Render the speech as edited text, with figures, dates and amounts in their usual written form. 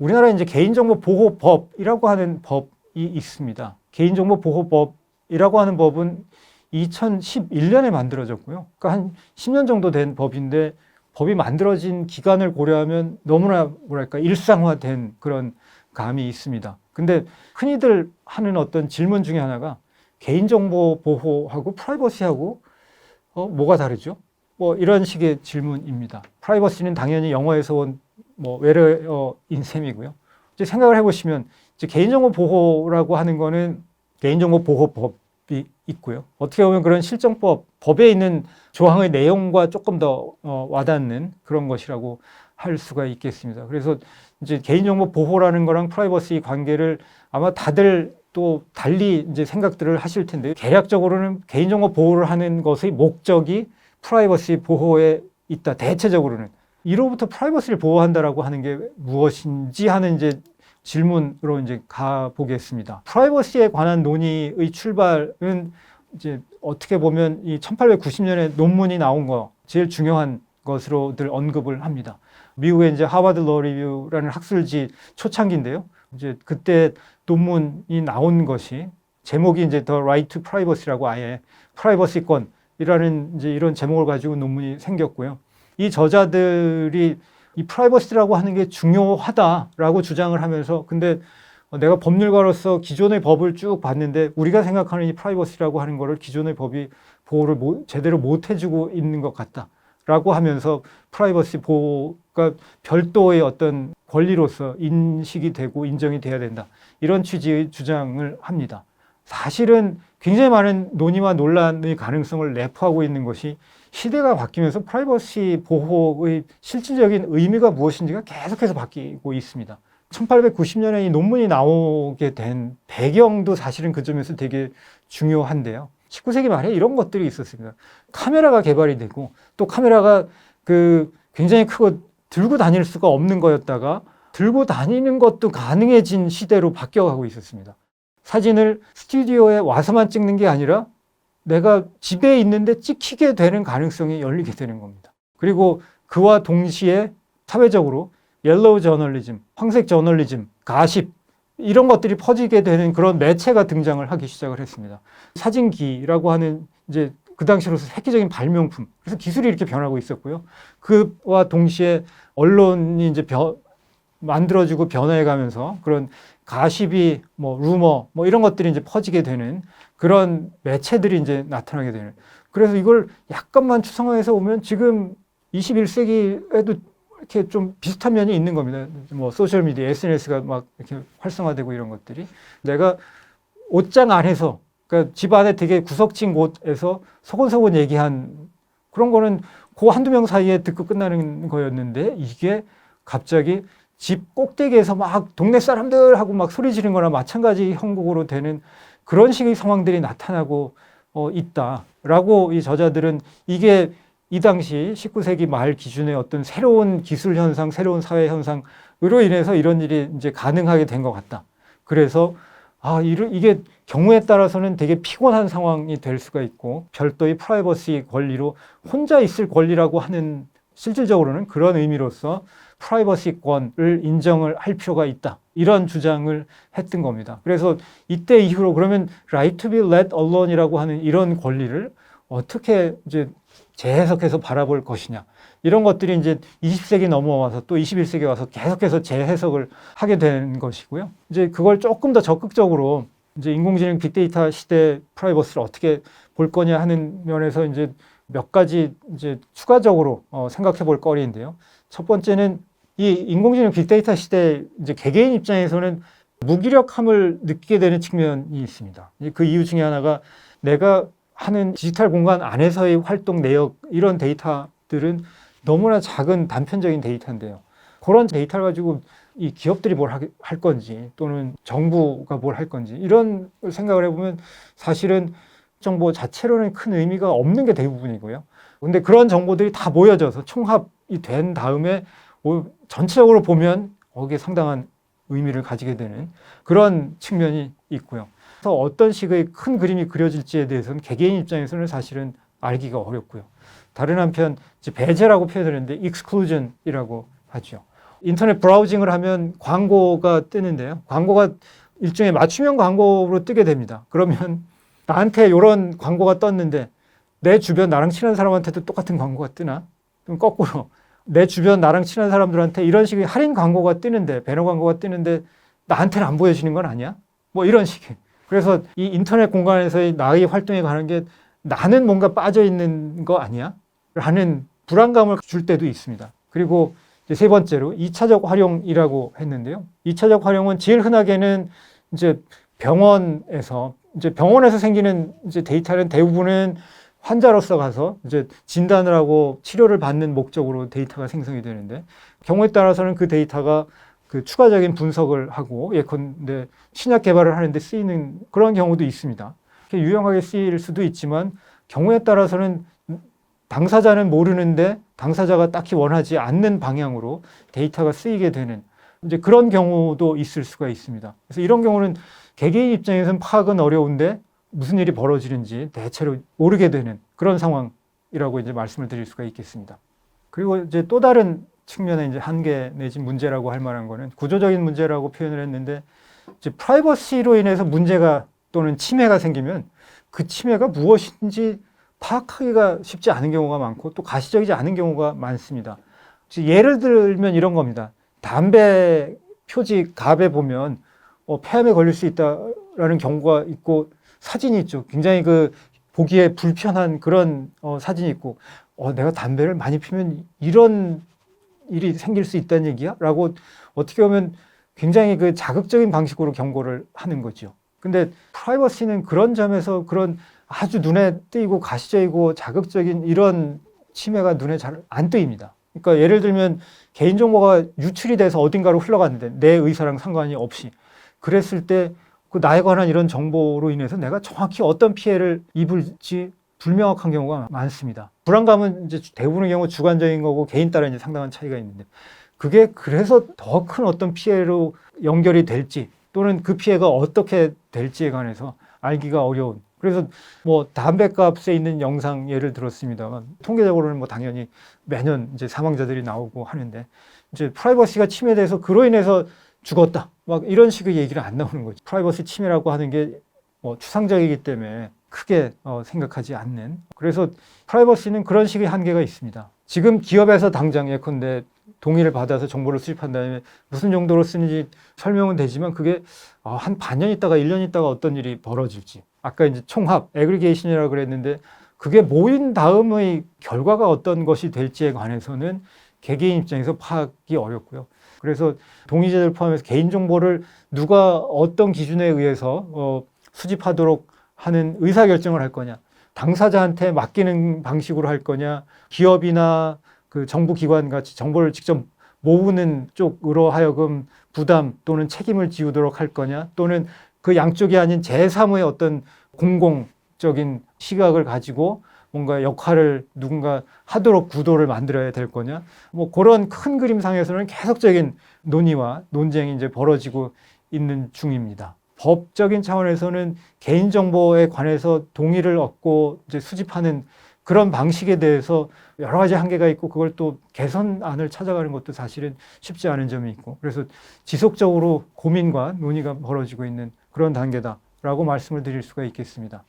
우리나라에 이제 개인정보보호법이라고 하는 법이 있습니다. 개인정보보호법이라고 하는 법은 2011년에 만들어졌고요. 그러니까 한 10년 정도 된 법인데 법이 만들어진 기간을 고려하면 너무나 뭐랄까 일상화된 그런 감이 있습니다. 근데 흔히들 하는 어떤 질문 중에 하나가 개인정보 보호하고 프라이버시하고 뭐가 다르죠? 뭐 이런 식의 질문입니다. 프라이버시는 당연히 영어에서 온 뭐 외래어인 셈이고요. 이제 생각을 해보시면 이제 개인정보 보호라고 하는 거는 개인정보 보호법이 있고요. 어떻게 보면 그런 실정법, 법에 있는 조항의 내용과 조금 더 와닿는 그런 것이라고 할 수가 있겠습니다. 그래서 이제 개인정보 보호라는 거랑 프라이버시 관계를 아마 다들 또 달리 이제 생각들을 하실 텐데 개략적으로는 개인정보 보호를 하는 것의 목적이 프라이버시 보호에 있다. 대체적으로는 이로부터 프라이버시를 보호한다라고 하는 게 무엇인지 하는 이제 질문으로 이제 가보겠습니다. 프라이버시에 관한 논의의 출발은 이제 어떻게 보면 이 1890년에 논문이 나온 거 제일 중요한 것으로들 언급을 합니다. 미국의 이제 하버드 러 리뷰라는 학술지 초창기인데요. 이제 그때 논문이 나온 것이 제목이 이제 The Right to Privacy라고 아예 프라이버시권이라는 이제 이런 제목을 가지고 논문이 생겼고요. 이 저자들이 이 프라이버시라고 하는 게 중요하다라고 주장을 하면서 근데 내가 법률가로서 기존의 법을 쭉 봤는데 우리가 생각하는 이 프라이버시라고 하는 거를 기존의 법이 보호를 제대로 못 해주고 있는 것 같다라고 하면서 프라이버시 보호가 별도의 어떤 권리로서 인식이 되고 인정이 돼야 된다. 이런 취지의 주장을 합니다. 사실은 굉장히 많은 논의와 논란의 가능성을 내포하고 있는 것이 시대가 바뀌면서 프라이버시 보호의 실질적인 의미가 무엇인지가 계속해서 바뀌고 있습니다. 1890년에 이 논문이 나오게 된 배경도 사실은 그 점에서 되게 중요한데요. 19세기 말에 이런 것들이 있었습니다. 카메라가 개발이 되고 또 카메라가 굉장히 크고 들고 다닐 수가 없는 거였다가 들고 다니는 것도 가능해진 시대로 바뀌어가고 있었습니다. 사진을 스튜디오에 와서만 찍는 게 아니라 내가 집에 있는데 찍히게 되는 가능성이 열리게 되는 겁니다. 그리고 그와 동시에 사회적으로 옐로우 저널리즘, 황색 저널리즘, 가십 이런 것들이 퍼지게 되는 그런 매체가 등장을 하기 시작을 했습니다. 사진기라고 하는 이제 그 당시로서 획기적인 발명품. 그래서 기술이 이렇게 변하고 있었고요. 그와 동시에 언론이 이제 만들어지고 변화해가면서 그런 가십이 뭐 루머 뭐 이런 것들이 이제 퍼지게 되는 그런 매체들이 이제 나타나게 되는. 그래서 이걸 약간만 추상화해서 보면 지금 21세기에도 이렇게 좀 비슷한 면이 있는 겁니다. 뭐 소셜 미디어, SNS가 막 이렇게 활성화되고 이런 것들이 내가 옷장 안에서 그러니까 집 안에 되게 구석진 곳에서 소곤소곤 얘기한 그런 거는 그 한두 명 사이에 듣고 끝나는 거였는데 이게 갑자기 집 꼭대기에서 막 동네 사람들하고 막 소리 지르는 거나 마찬가지 형국으로 되는 그런 식의 상황들이 나타나고 있다라고 이 저자들은 이게 이 당시 19세기 말 기준의 어떤 새로운 기술 현상, 새로운 사회 현상으로 인해서 이런 일이 이제 가능하게 된 것 같다. 그래서 이게 경우에 따라서는 되게 피곤한 상황이 될 수가 있고 별도의 프라이버시 권리로 혼자 있을 권리라고 하는 실질적으로는 그런 의미로서 프라이버시권을 인정을 할 필요가 있다. 이런 주장을 했던 겁니다. 그래서 이때 이후로 그러면 right to be let alone이라고 하는 이런 권리를 어떻게 이제 재해석해서 바라볼 것이냐. 이런 것들이 이제 20세기 넘어와서 또 21세기 와서 계속해서 재해석을 하게 된 것이고요. 이제 그걸 조금 더 적극적으로 이제 인공지능 빅데이터 시대 프라이버시를 어떻게 볼 거냐 하는 면에서 이제 몇 가지 이제 추가적으로 생각해 볼 거리인데요. 첫 번째는 이 인공지능 빅데이터 시대 이제 개개인 입장에서는 무기력함을 느끼게 되는 측면이 있습니다. 그 이유 중에 하나가 내가 하는 디지털 공간 안에서의 활동 내역 이런 데이터들은 너무나 작은 단편적인 데이터인데요. 그런 데이터를 가지고 이 기업들이 뭘 할 건지 또는 정부가 뭘 할 건지 이런 생각을 해보면 사실은 정보 자체로는 큰 의미가 없는 게 대부분이고요. 근데 그런 정보들이 다 모여져서 총합이 된 다음에 전체적으로 보면 거기에 상당한 의미를 가지게 되는 그런 측면이 있고요. 그래서 어떤 식의 큰 그림이 그려질지에 대해서는 개개인 입장에서는 사실은 알기가 어렵고요. 다른 한편 이제 배제라고 표현을 했는데 exclusion이라고 하죠. 인터넷 브라우징을 하면 광고가 뜨는데요. 광고가 일종의 맞춤형 광고로 뜨게 됩니다. 그러면 나한테 이런 광고가 떴는데 내 주변 나랑 친한 사람한테도 똑같은 광고가 뜨나? 그럼 거꾸로 내 주변 나랑 친한 사람들한테 이런 식의 할인 광고가 뜨는데, 배너 광고가 뜨는데 나한테는 안 보여지는 건 아니야? 뭐 이런 식의. 그래서 이 인터넷 공간에서의 나의 활동에 관한 게 나는 뭔가 빠져 있는 거 아니야? 라는 불안감을 줄 때도 있습니다. 그리고 이제 세 번째로 2차적 활용이라고 했는데요. 2차적 활용은 제일 흔하게는 이제 병원에서 생기는 이제 데이터는 대부분은 환자로서 가서 이제 진단을 하고 치료를 받는 목적으로 데이터가 생성이 되는데, 경우에 따라서는 그 데이터가 그 추가적인 분석을 하고 예컨대 신약 개발을 하는데 쓰이는 그런 경우도 있습니다. 유용하게 쓰일 수도 있지만 경우에 따라서는 당사자는 모르는데 당사자가 딱히 원하지 않는 방향으로 데이터가 쓰이게 되는 이제 그런 경우도 있을 수가 있습니다. 그래서 이런 경우는 개개인 입장에서는 파악은 어려운데 무슨 일이 벌어지는지 대체로 모르게 되는 그런 상황이라고 이제 말씀을 드릴 수가 있겠습니다. 그리고 이제 또 다른 측면의 이제 한계 내지 문제라고 할 만한 거는 구조적인 문제라고 표현을 했는데, 이제 프라이버시로 인해서 문제가 또는 침해가 생기면 그 침해가 무엇인지 파악하기가 쉽지 않은 경우가 많고 또 가시적이지 않은 경우가 많습니다. 예를 들면 이런 겁니다. 담배 표지 갑에 보면 폐암에 걸릴 수 있다라는 경우가 있고 사진이 있죠. 굉장히 그 보기에 불편한 그런 사진이 있고 내가 담배를 많이 피우면 이런 일이 생길 수 있다는 얘기야? 라고 어떻게 보면 굉장히 그 자극적인 방식으로 경고를 하는 거죠. 근데 프라이버시는 그런 점에서 그런 아주 눈에 띄고 가시적이고 자극적인 이런 침해가 눈에 잘 안 띄입니다. 그러니까 예를 들면 개인정보가 유출이 돼서 어딘가로 흘러갔는데 내 의사랑 상관이 없이 그랬을 때 그 나에 관한 이런 정보로 인해서 내가 정확히 어떤 피해를 입을지 불명확한 경우가 많습니다. 불안감은 이제 대부분의 경우 주관적인 거고 개인 따라 이제 상당한 차이가 있는데, 그게 그래서 더 큰 어떤 피해로 연결이 될지 또는 그 피해가 어떻게 될지에 관해서 알기가 어려운. 그래서 뭐 담배값에 있는 영상 예를 들었습니다만 통계적으로는 뭐 당연히 매년 이제 사망자들이 나오고 하는데, 이제 프라이버시가 침해돼서 그로 인해서 죽었다 막 이런 식의 얘기는 안 나오는 거죠. 프라이버시 침해라고 하는 게 뭐 추상적이기 때문에 크게 생각하지 않는. 그래서 프라이버시는 그런 식의 한계가 있습니다. 지금 기업에서 당장 예컨대 동의를 받아서 정보를 수집한 다음에 무슨 정도로 쓰는지 설명은 되지만 그게 한 반년 있다가 1년 있다가 어떤 일이 벌어질지, 아까 이제 총합, 애그리게이션이라고 그랬는데 그게 모인 다음의 결과가 어떤 것이 될지에 관해서는 개개인 입장에서 파악이 어렵고요. 그래서 동의자들 포함해서 개인정보를 누가 어떤 기준에 의해서 수집하도록 하는 의사결정을 할 거냐, 당사자한테 맡기는 방식으로 할 거냐, 기업이나 그 정부기관 같이 정보를 직접 모으는 쪽으로 하여금 부담 또는 책임을 지우도록 할 거냐, 또는 그 양쪽이 아닌 제3의 어떤 공공적인 시각을 가지고 뭔가 역할을 누군가 하도록 구도를 만들어야 될 거냐, 뭐 그런 큰 그림상에서는 계속적인 논의와 논쟁이 이제 벌어지고 있는 중입니다. 법적인 차원에서는 개인정보에 관해서 동의를 얻고 이제 수집하는 그런 방식에 대해서 여러 가지 한계가 있고 그걸 또 개선안을 찾아가는 것도 사실은 쉽지 않은 점이 있고, 그래서 지속적으로 고민과 논의가 벌어지고 있는 그런 단계다라고 말씀을 드릴 수가 있겠습니다.